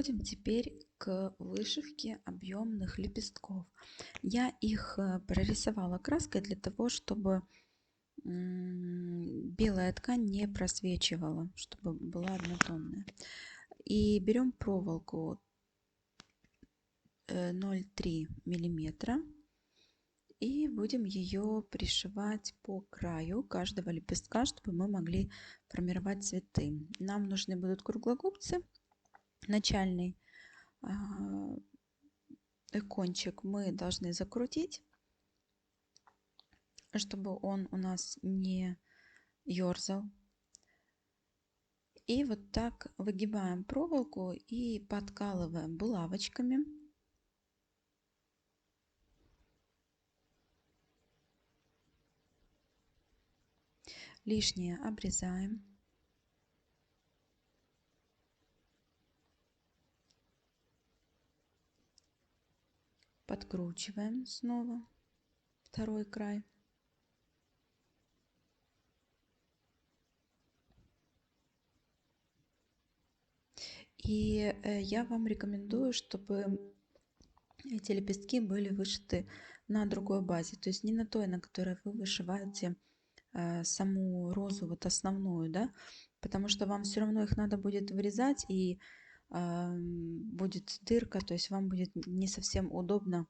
Переходим теперь к вышивке объемных лепестков. Я их прорисовала краской для того, чтобы белая ткань не просвечивала, чтобы была однотонная. И берем проволоку 0,3 миллиметра и будем ее пришивать по краю каждого лепестка, чтобы мы могли формировать цветы. Нам нужны будут круглогубцы. Начальный кончик мы должны закрутить, чтобы он у нас не ерзал. И вот так выгибаем проволоку и подкалываем булавочками. Лишнее обрезаем. Подкручиваем снова второй край. И я вам рекомендую, чтобы эти лепестки были вышиты на другой базе, то есть не на той, на которой вы вышиваете саму розу, вот основную, да, потому что вам все равно их надо будет вырезать, и будет дырка, то есть вам будет не совсем удобно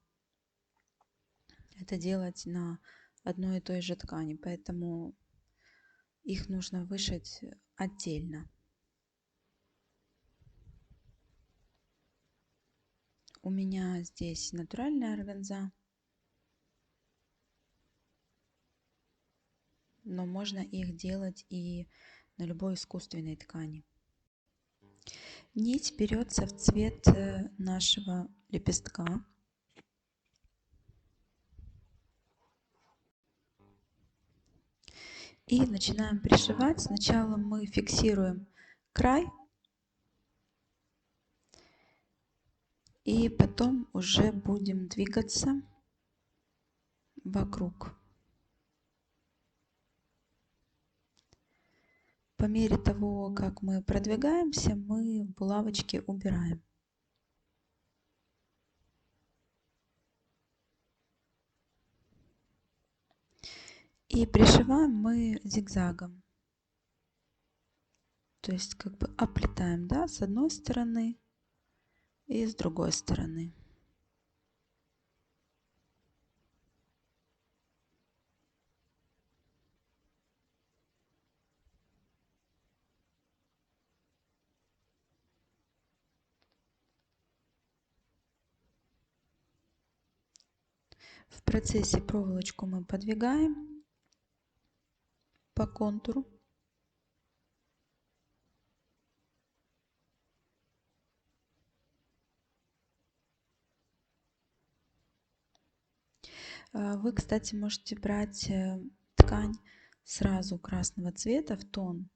это делать на одной и той же ткани, поэтому их нужно вышить отдельно. У меня здесь натуральная органза, но можно их делать и на любой искусственной ткани. Нить берется в цвет нашего лепестка. И начинаем пришивать. Сначала мы фиксируем край, и потом уже будем двигаться вокруг. По мере того, как мы продвигаемся, мы булавочки убираем. И пришиваем мы зигзагом. То есть как бы оплетаем, да, с одной стороны и с другой стороны. В процессе проволочку мы подвигаем по контуру. Вы, кстати, можете брать ткань сразу красного цвета в тон.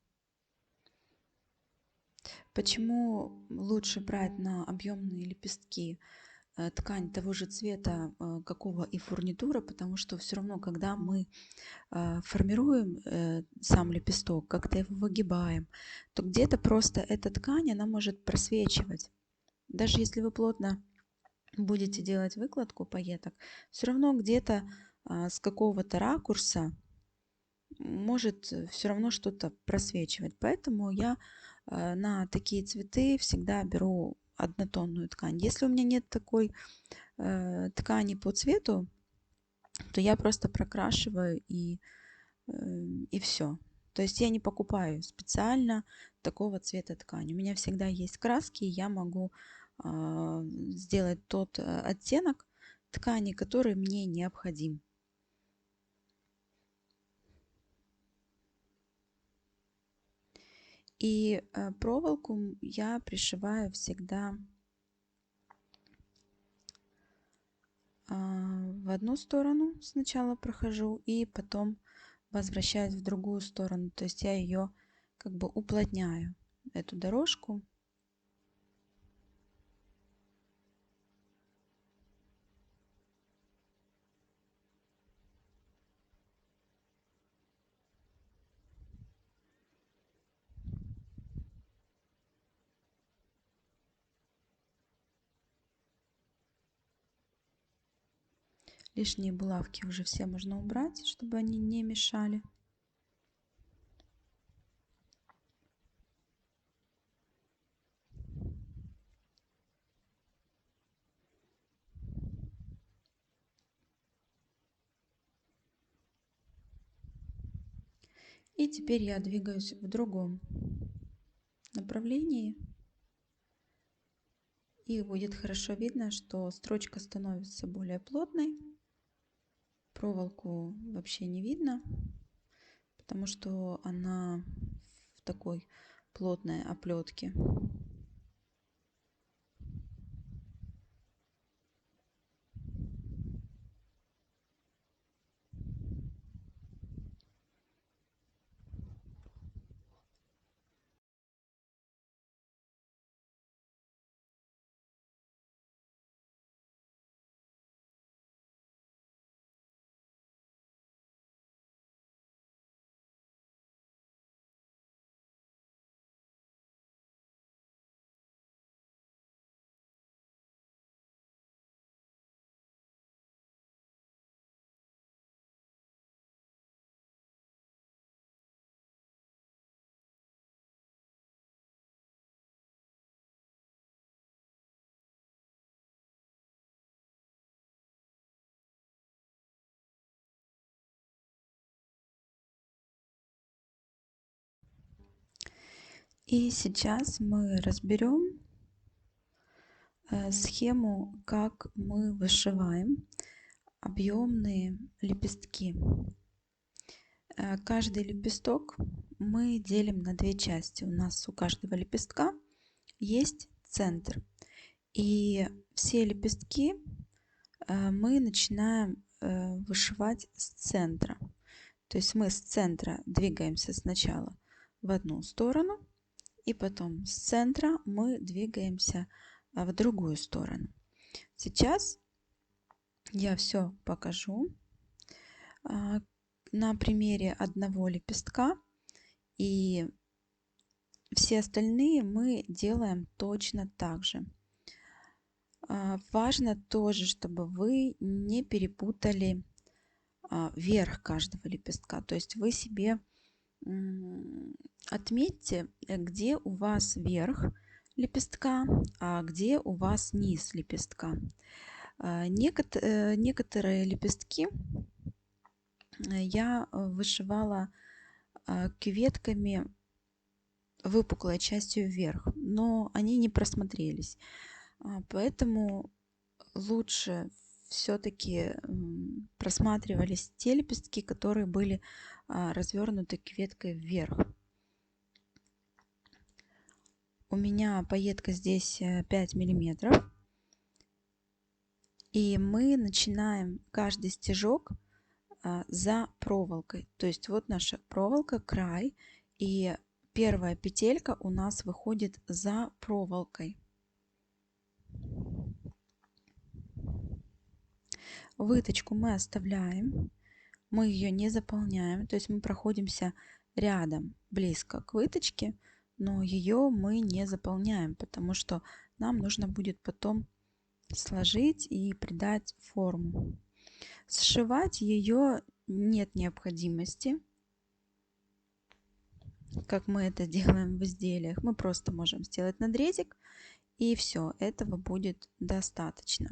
Почему лучше брать на объемные лепестки ткань того же цвета, какого и фурнитура? Потому что все равно, когда мы формируем сам лепесток, как-то его выгибаем, то где-то просто эта ткань, она может просвечивать. Даже если вы плотно будете делать выкладку пайеток, все равно где-то с какого-то ракурса может все равно что-то просвечивать. Поэтому я на такие цветы всегда беру однотонную ткань. Если у меня нет такой ткани по цвету, то я просто прокрашиваю и все. То есть я не покупаю специально такого цвета ткань. У меня всегда есть краски, и я могу сделать тот оттенок ткани, который мне необходим. И проволоку я пришиваю всегда в одну сторону, сначала прохожу и потом возвращаюсь в другую сторону. То есть я ее как бы уплотняю, эту дорожку. Лишние булавки уже все можно убрать, чтобы они не мешали. И теперь я двигаюсь в другом направлении. И будет хорошо видно, что строчка становится более плотной. Проволоку вообще не видно, потому что она в такой плотной оплетке. И сейчас мы разберем схему, как мы вышиваем объемные лепестки. Каждый лепесток мы делим на две части. У нас у каждого лепестка есть центр. И все лепестки мы начинаем вышивать с центра. То есть мы с центра двигаемся сначала в одну сторону, и потом с центра мы двигаемся в другую сторону. Сейчас я все покажу на примере одного лепестка, и все остальные мы делаем точно так же. Важно тоже, чтобы вы не перепутали верх каждого лепестка. То есть вы себе отметьте, где у вас верх лепестка, а где у вас низ лепестка. Некоторые лепестки я вышивала кюветками выпуклой частью вверх, но они не просмотрелись. Поэтому лучше все-таки просматривались те лепестки, которые были развернуты кюветкой вверх. У меня пайетка здесь 5 миллиметров. И мы начинаем каждый стежок за проволокой. То есть вот наша проволока, край. И первая петелька у нас выходит за проволокой. Выточку мы оставляем. Мы ее не заполняем. То есть мы проходимся рядом, близко к выточке. Но ее мы не заполняем, потому что нам нужно будет потом сложить и придать форму. Сшивать ее нет необходимости, как мы это делаем в изделиях. Мы просто можем сделать надрезик, и все, этого будет достаточно.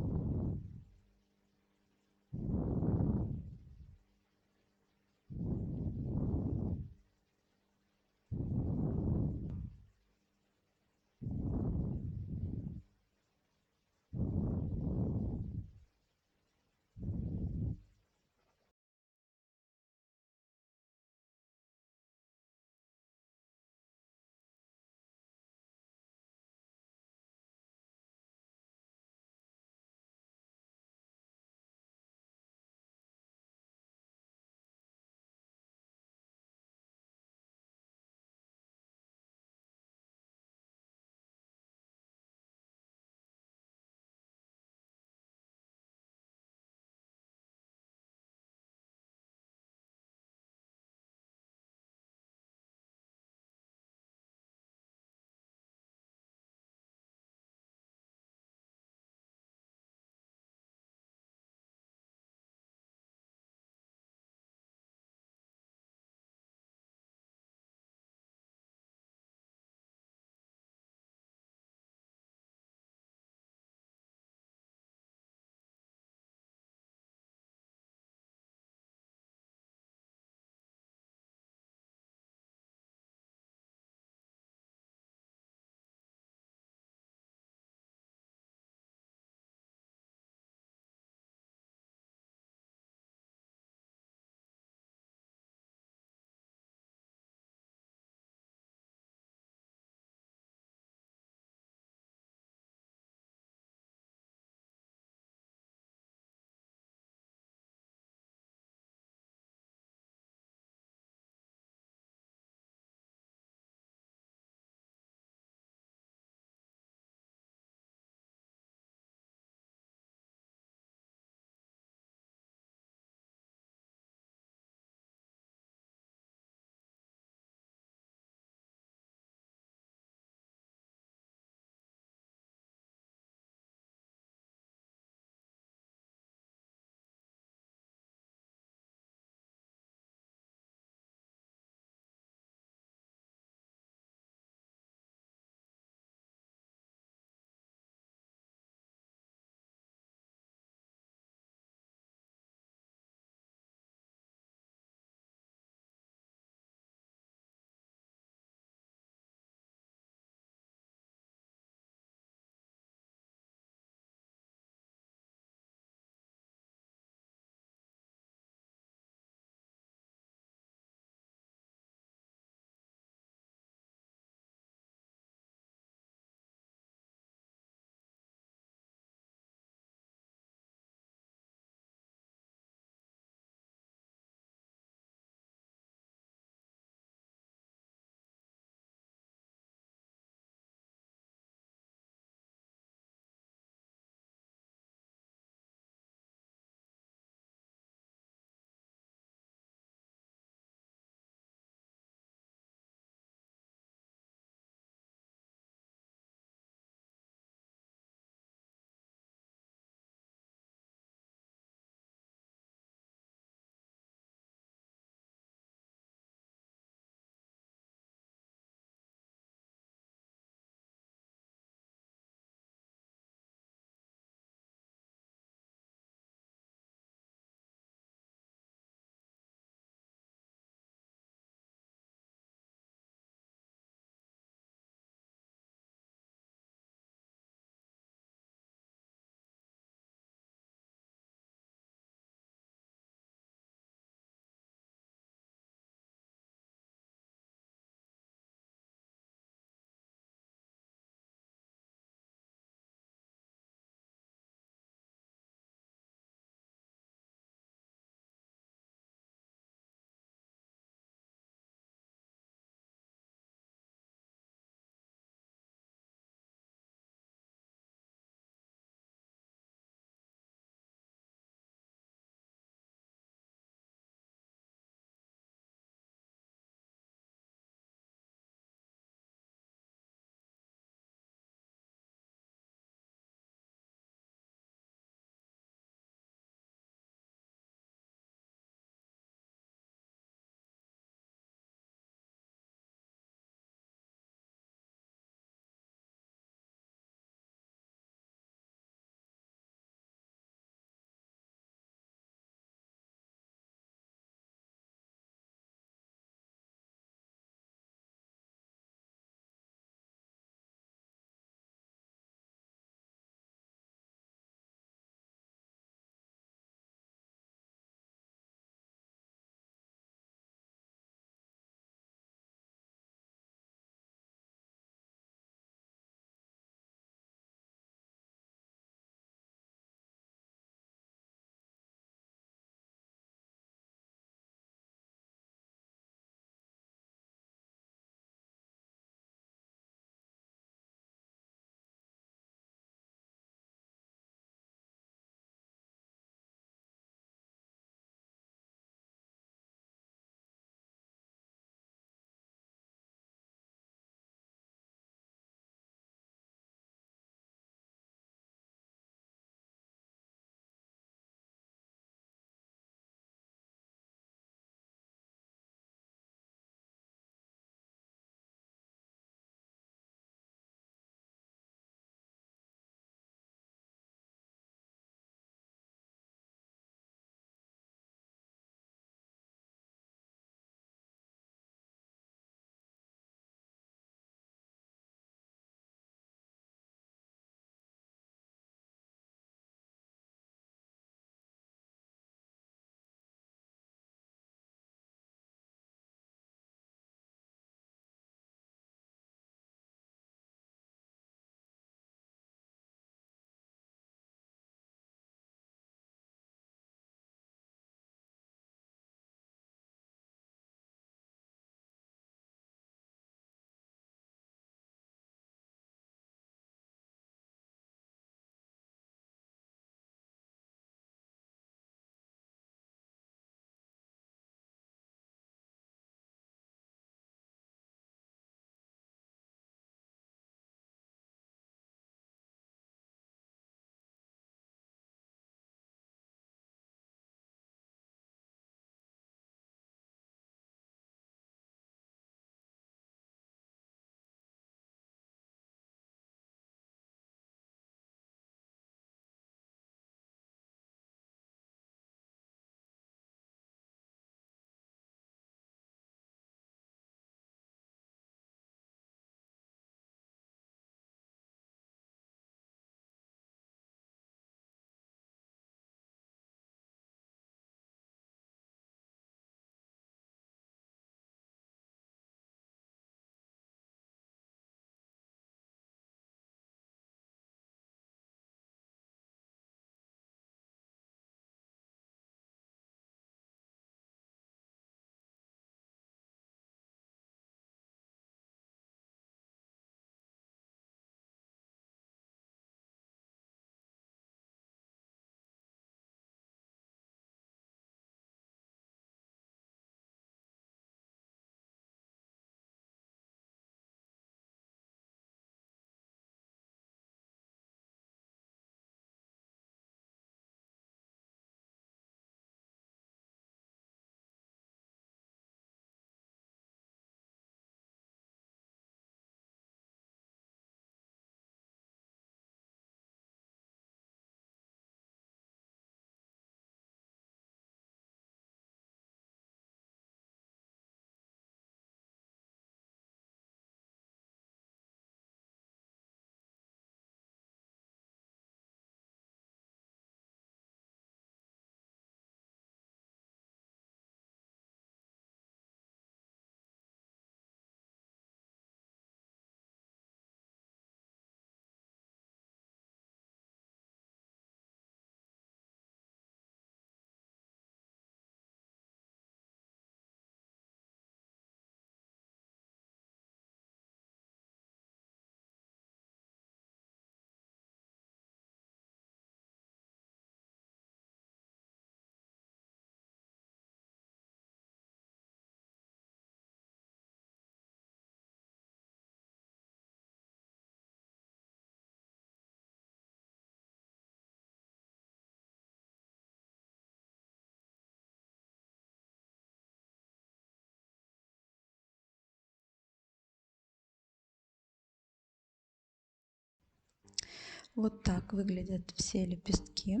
Вот так выглядят все лепестки.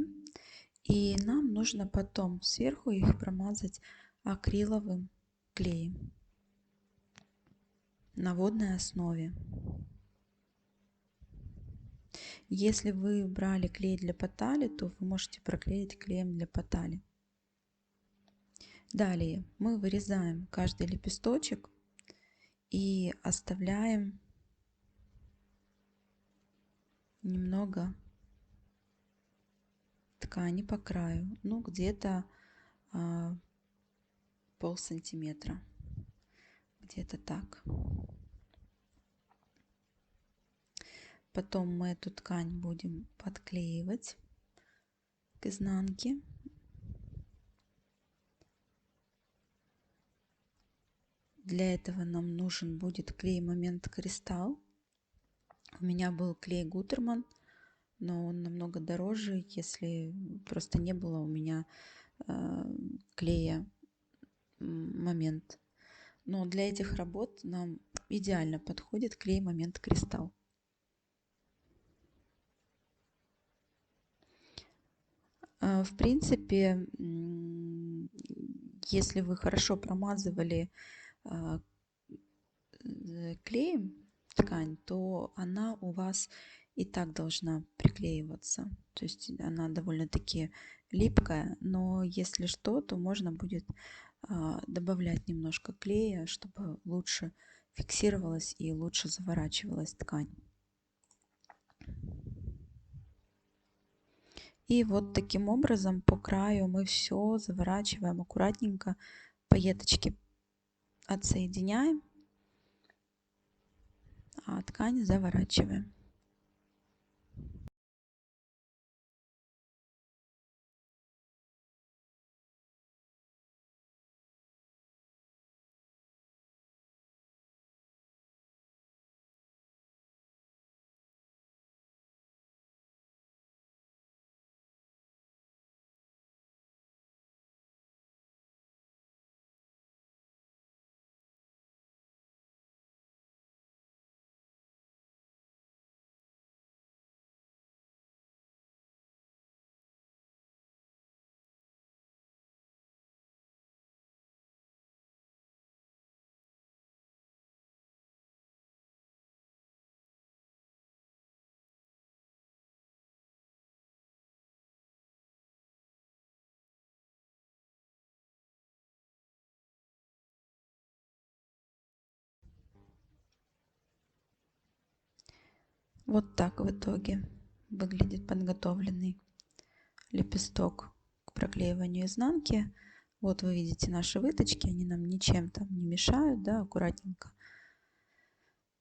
И нам нужно потом сверху их промазать акриловым клеем на водной основе. Если вы брали клей для потали, то вы можете проклеить клеем для потали. Далее мы вырезаем каждый лепесточек и оставляем немного ткани по краю, ну где-то полсантиметра, где-то так. Потом мы эту ткань будем подклеивать к изнанке. Для этого нам нужен будет клей Момент Кристалл. У меня был клей Гутерман, но он намного дороже, если просто не было у меня клея Момент. Но для этих работ нам идеально подходит клей Момент Кристалл. В принципе, если вы хорошо промазывали клеем ткань, то она у вас и так должна приклеиваться. То есть она довольно-таки липкая, но если что, то можно будет добавлять немножко клея, чтобы лучше фиксировалась и лучше заворачивалась ткань. И вот таким образом по краю мы все заворачиваем аккуратненько, пайеточки отсоединяем, а ткань заворачиваем. Вот так в итоге выглядит подготовленный лепесток к проклеиванию изнанки. Вот вы видите наши выточки, они нам ничем там не мешают, да, аккуратненько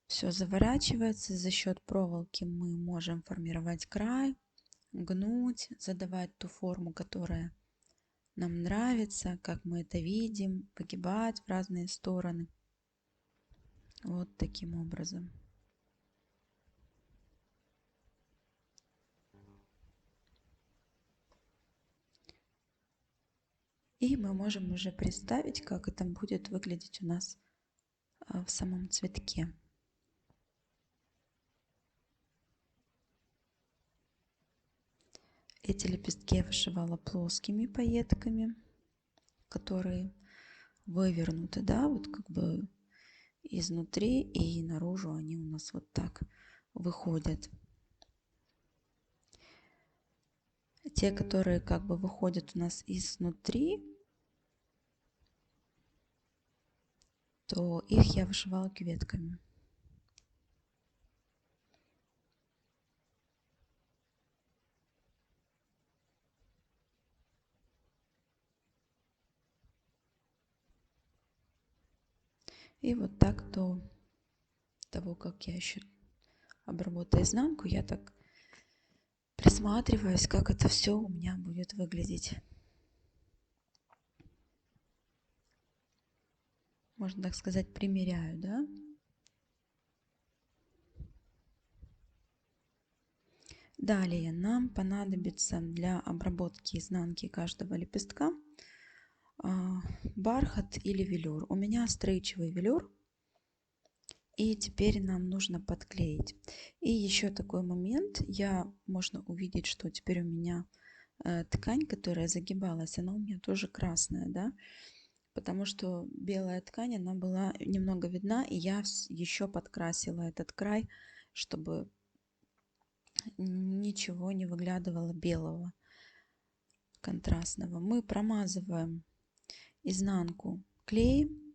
все заворачивается. За счет проволоки мы можем формировать край, гнуть, задавать ту форму, которая нам нравится, как мы это видим, погибать в разные стороны. Вот таким образом. И мы можем уже представить, как это будет выглядеть у нас в самом цветке. Эти лепестки я вышивала плоскими пайетками, которые вывернуты, да, вот как бы изнутри и наружу они у нас вот так выходят. Те, которые как бы выходят у нас изнутри, то их я вышивала кюветками. И вот так до того, как я еще обработаю изнанку, я так присматриваюсь, как это все у меня будет выглядеть. Можно так сказать, примеряю, да? Далее нам понадобится для обработки изнанки каждого лепестка бархат или велюр. У меня стрейчевый велюр. И теперь нам нужно подклеить. И еще такой момент. Можно увидеть, что теперь у меня ткань, которая загибалась, она у меня тоже красная, да? Потому что белая ткань, она была немного видна, и я еще подкрасила этот край, чтобы ничего не выглядывало белого, контрастного. Мы промазываем изнанку клеем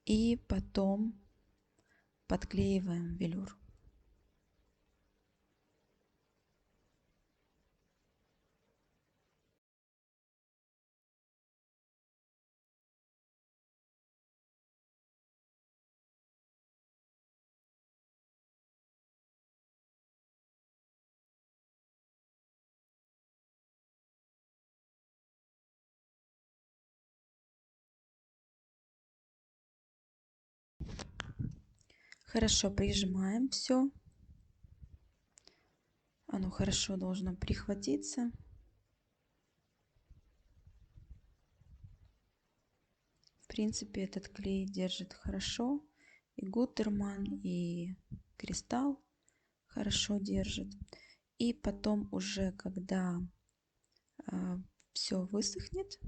и потом подклеиваем велюр. Хорошо прижимаем все. Оно хорошо должно прихватиться. В принципе, этот клей держит хорошо. И Гуттерман, и Кристалл хорошо держит. И потом уже, когда все высохнет,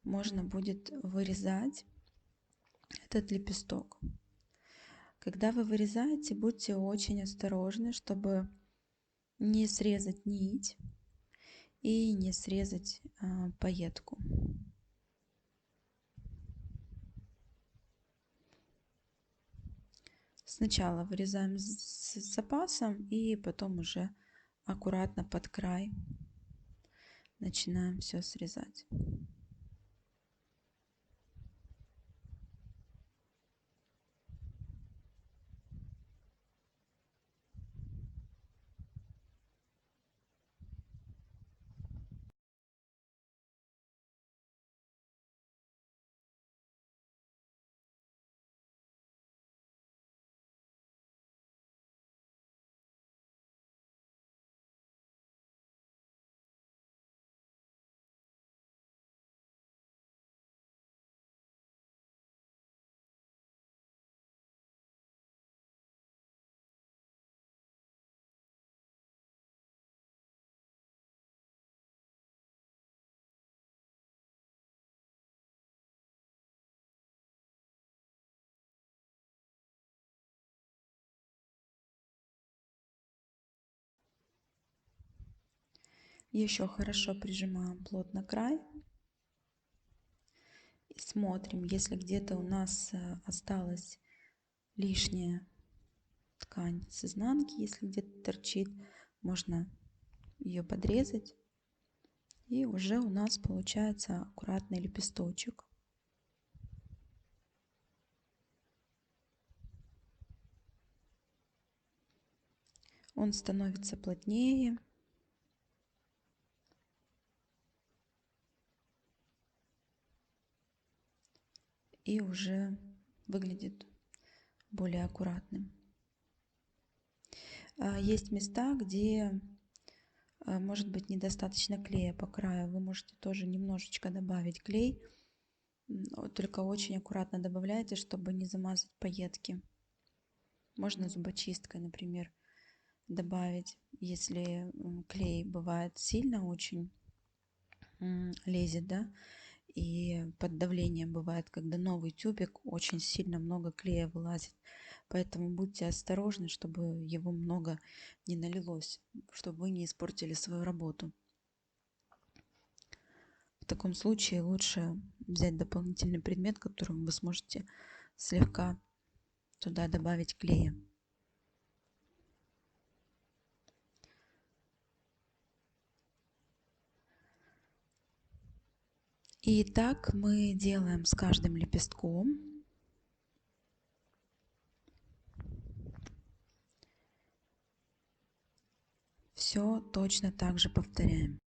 можно будет вырезать этот лепесток. Когда вы вырезаете, будьте очень осторожны, чтобы не срезать нить и не срезать пайетку. Сначала вырезаем с запасом и потом уже аккуратно под край начинаем все срезать. Еще хорошо прижимаем плотно край. И смотрим, если где-то у нас осталась лишняя ткань с изнанки, если где-то торчит, можно ее подрезать. И уже у нас получается аккуратный лепесточек. Он становится плотнее. И уже выглядит более аккуратным. Есть места, где может быть недостаточно клея по краю. Вы можете тоже немножечко добавить клей. Только очень аккуратно добавляйте, чтобы не замазать пайетки. Можно зубочисткой, например, добавить, если клей бывает сильно очень лезет, да, и под давлением бывает, когда новый тюбик очень сильно много клея вылазит. Поэтому будьте осторожны, чтобы его много не налилось, чтобы вы не испортили свою работу. В таком случае лучше взять дополнительный предмет, которым вы сможете слегка туда добавить клея. И так мы делаем с каждым лепестком. Все точно так же повторяем.